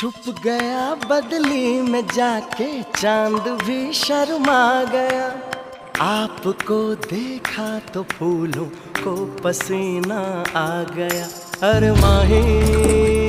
छुप गया बदली में जाके चांद भी शर्मा गया। आपको देखा तो फूलों को पसीना आ गया। अरे माही